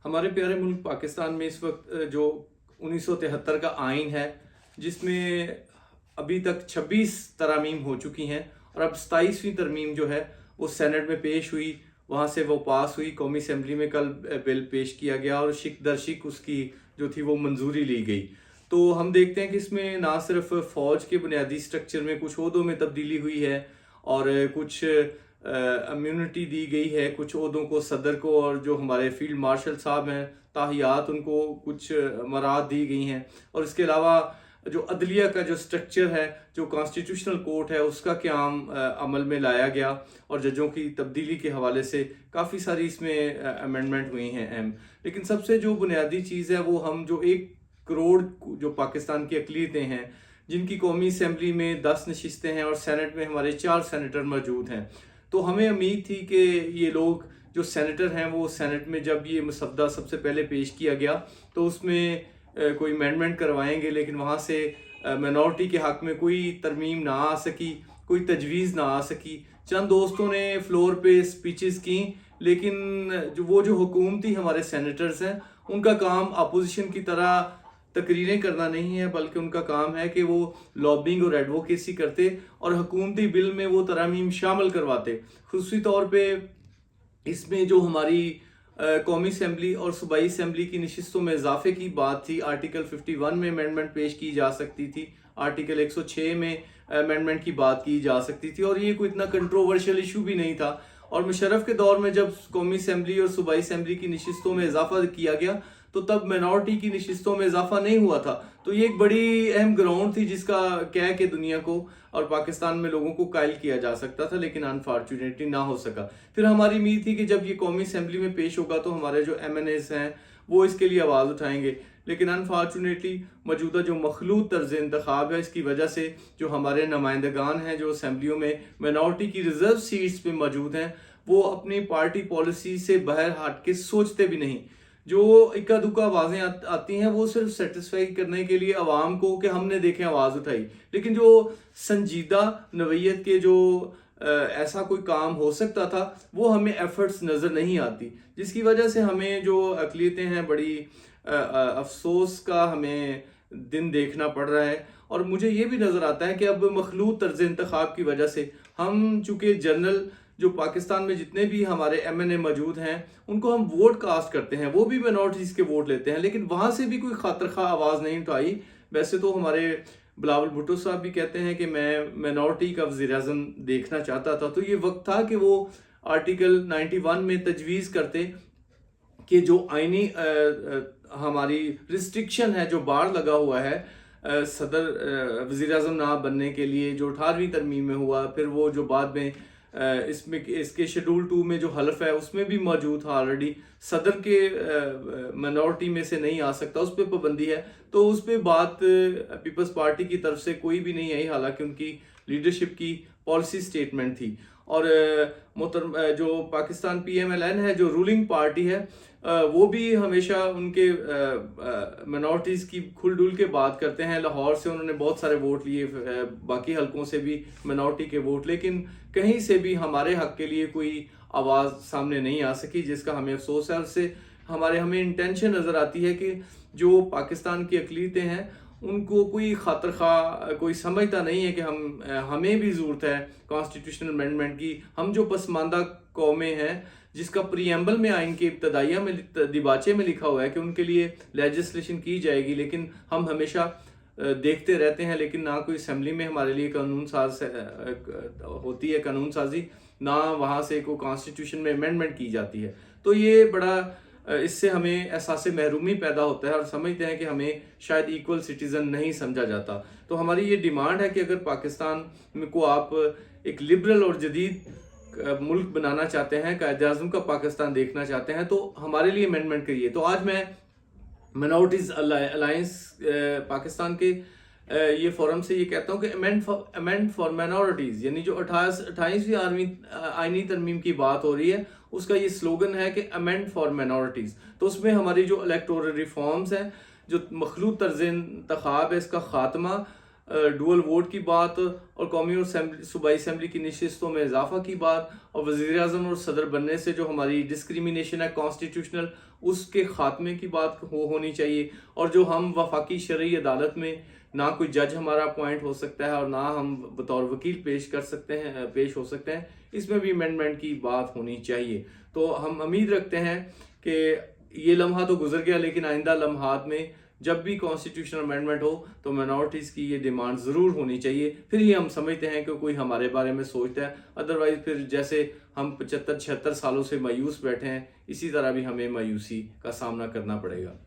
हमारे प्यारे मुल्क पाकिस्तान में इस वक्त जो 1973 का आइन है, जिसमें अभी तक 26 तरामीम हो चुकी हैं और अब 27वीं तरमीम जो है वो सेनेट में पेश हुई। वहाँ से वो पास हुई, कौमी असम्बली में कल बिल पेश किया गया और शिक दर शिक उसकी जो थी वो मंजूरी ली गई। तो हम देखते हैं कि इसमें ना सिर्फ फ़ौज के बुनियादी स्ट्रक्चर में कुछ ओहदों में तब्दीली हुई है और कुछ इम्यूनिटी दी गई है कुछ ओहदों को, सदर को, और जो हमारे फील्ड मार्शल साहब हैं ताहियात उनको कुछ मराद दी गई हैं। और इसके अलावा जो अदलिया का जो स्ट्रक्चर है, जो कॉन्स्टिट्यूशनल कोर्ट है, उसका क़याम अमल में लाया गया और जजों की तब्दीली के हवाले से काफ़ी सारी इसमें अमेंडमेंट हुई हैं अहम। लेकिन सबसे जो बुनियादी चीज़ है वो हम जो 1 करोड़ जो पाकिस्तान की अक़लियतें हैं, जिनकी कौमी असम्बली में 10 नशिस्तें हैं और सेनेट में हमारे 4 सेनेटर मौजूद हैं, तो हमें उम्मीद थी कि ये लोग जो सेनेटर हैं वो सेनेट में जब ये मसवदा सबसे पहले पेश किया गया तो उसमें कोई अमेंडमेंट करवाएंगे, लेकिन वहाँ से मिनॉरिटी के हक़ में कोई तरमीम ना आ सकी, कोई तजवीज़ ना आ सकी। चंद दोस्तों ने फ्लोर पे स्पीचेस की, लेकिन जो हुकूमती हमारे सेनेटर्स हैं उनका काम अपोजिशन की तरह तकरीरें करना नहीं है, बल्कि उनका काम है कि वो लॉबिंग और एडवोकेसी करते और हुकूमती बिल में वो तरामीम शामिल करवाते। खुसूसी तौर पे इसमें जो हमारी कौमी असम्बली और सूबाई असम्बली की नशिस्तों में इजाफे की बात थी, आर्टिकल 51 में अमेंडमेंट पेश की जा सकती थी, आर्टिकल 106 में अमेंडमेंट की बात की जा सकती थी और ये कोई इतना कंट्रोवर्शियल इशू भी नहीं था। और मुशर्रफ के दौर में जब कौमी असम्बली और सूबाई असम्बली की नशिस्तों में इजाफा किया गया तो तब मिनॉरिटी की नशिस्तों में इजाफा नहीं हुआ था। तो ये एक बड़ी अहम ग्राउंड थी जिसका कह के दुनिया को और पाकिस्तान में लोगों को कायल किया जा सकता था, लेकिन अनफॉर्चुनेटली ना हो सका। फिर हमारी उम्मीद थी कि जब ये कौमी असम्बली में पेश होगा तो हमारे जो MNAs हैं वो इसके लिए आवाज़ उठाएंगे, लेकिन अनफॉर्चुनेटली मौजूदा जो मखलूत तर्ज इंतखाब है, इसकी वजह से जो हमारे नुमाइंदगान हैं जो असम्बलियों में मिनॉरिटी की रिजर्व सीट्स पे मौजूद हैं, वो अपनी पार्टी पॉलिसी से बाहर हट के सोचते भी नहीं। जो इक्का दुक्का आवाज़ें आती हैं वो सिर्फ सेटिस्फाई करने के लिए अवाम को कि हमने देखें आवाज़ उठाई, लेकिन जो संजीदा नवैयत के जो ऐसा कोई काम हो सकता था वो हमें एफर्ट्स नज़र नहीं आती, जिसकी वजह से हमें जो अक़लियतें हैं बड़ी अफसोस का हमें दिन देखना पड़ रहा है। और मुझे ये भी नज़र आता है कि अब मखलूत तर्ज इंतखाब की वजह से हम चूँकि जनरल जो पाकिस्तान में जितने भी हमारे MNA मौजूद हैं उनको हम वोट कास्ट करते हैं, वो भी मिनॉरिटीज़ के वोट लेते हैं, लेकिन वहाँ से भी कोई खातिर-खा आवाज़ नहीं उठाई। वैसे तो हमारे बिलावल भुट्टो साहब भी कहते हैं कि मैं मिनॉरिटी का वज़ीर-ए-आज़म देखना चाहता था, तो ये वक्त था कि वो आर्टिकल 91 में तजवीज़ करते कि जो आईनी हमारी रिस्ट्रिक्शन है, जो बार लगा हुआ है सदर वज़ीर-ए-आज़म ना बनने के लिए, जो 18वीं तरमीम में हुआ, फिर वो जो बाद में इसमें इसके शेड्यूल 2 में जो हल्फ है उसमें भी मौजूद था ऑलरेडी, सदर के मिनॉरिटी में से नहीं आ सकता, उस पर पाबंदी है। तो उस पर बात पीपल्स पार्टी की तरफ से कोई भी नहीं आई, हालांकि उनकी लीडरशिप की पॉलिसी स्टेटमेंट थी। और जो पाकिस्तान PMLN है, जो रूलिंग पार्टी है, वो भी हमेशा उनके मिनॉरिटीज़ की खुल-डुल के बात करते हैं। लाहौर से उन्होंने बहुत सारे वोट लिए, बाकी हलकों से भी मिनॉरिटी के वोट, लेकिन कहीं से भी हमारे हक़ के लिए कोई आवाज़ सामने नहीं आ सकी, जिसका हमें अफसोस है। और उससे हमें इंटेंशन नज़र आती है कि जो पाकिस्तान की अक़लियतें हैं उनको कोई खातिर खा कोई समझता नहीं है कि हमें भी ज़रूरत है कॉन्स्टिट्यूशनल अमेंडमेंट की। हम जो पसमानदा कौमें हैं, जिसका प्रीएम्बल में आइन के इब्तदाइया में दिबाचे में लिखा हुआ है कि उनके लिए लेजिस्लेशन की जाएगी, लेकिन हम हमेशा देखते रहते हैं, लेकिन ना कोई असम्बली में हमारे लिए कानून साज होती है कानून साजी, ना वहाँ से कोई कॉन्स्टिट्यूशन में अमेंडमेंट की जाती है। तो ये बड़ा इससे हमें एहसास महरूमी पैदा होता है और समझते हैं कि हमें शायद इक्वल सिटीज़न नहीं समझा जाता। तो हमारी ये डिमांड है कि अगर पाकिस्तान में को आप एक लिबरल और जदीद मुल्क बनाना चाहते हैं, कायद-ए-आज़म का पाकिस्तान देखना चाहते हैं, तो हमारे लिए अमेंडमेंट करिए। तो आज मैं मिनॉरिटीज़ अलायंस पाकिस्तान के ये फोरम से ये कहता हूँ कि अमेंड फॉर माइनॉरिटीज़, यानी जो 28वीं आईनी तरमीम की बात हो रही है, उसका ये स्लोगन है कि अमेंड फॉर माइनॉरिटीज़। तो उसमें हमारी जो इलेक्टोरल रिफॉर्म्स हैं, जो मखलूत तर्ज इंतखाब है, इसका ख़ात्मा, डुअल वोट की बात और कौमी और सूबाई असम्बली की नशिस्तों में इजाफा की बात और वज़ीर आज़म और सदर बनने से जो हमारी डिस्क्रिमिनेशन है कॉन्स्टिट्यूशनल, उसके खात्मे की बात होनी चाहिए। और जो हम वफाकी शरई अदालत में ना कोई जज हमारा अपॉइंट हो सकता है और ना हम बतौर वकील पेश हो सकते हैं, इसमें भी अमेंडमेंट की बात होनी चाहिए। तो हम उम्मीद रखते हैं कि ये लम्हा तो गुजर गया, लेकिन आइंदा लम्हात में जब भी कॉन्स्टिट्यूशनल अमेंडमेंट हो तो माइनॉरिटीज़ की ये डिमांड ज़रूर होनी चाहिए, फिर ही हम समझते हैं कि कोई हमारे बारे में सोचता है। अदरवाइज़ फिर जैसे हम 75-76 सालों से मायूस बैठे हैं, इसी तरह भी हमें मायूसी का सामना करना पड़ेगा।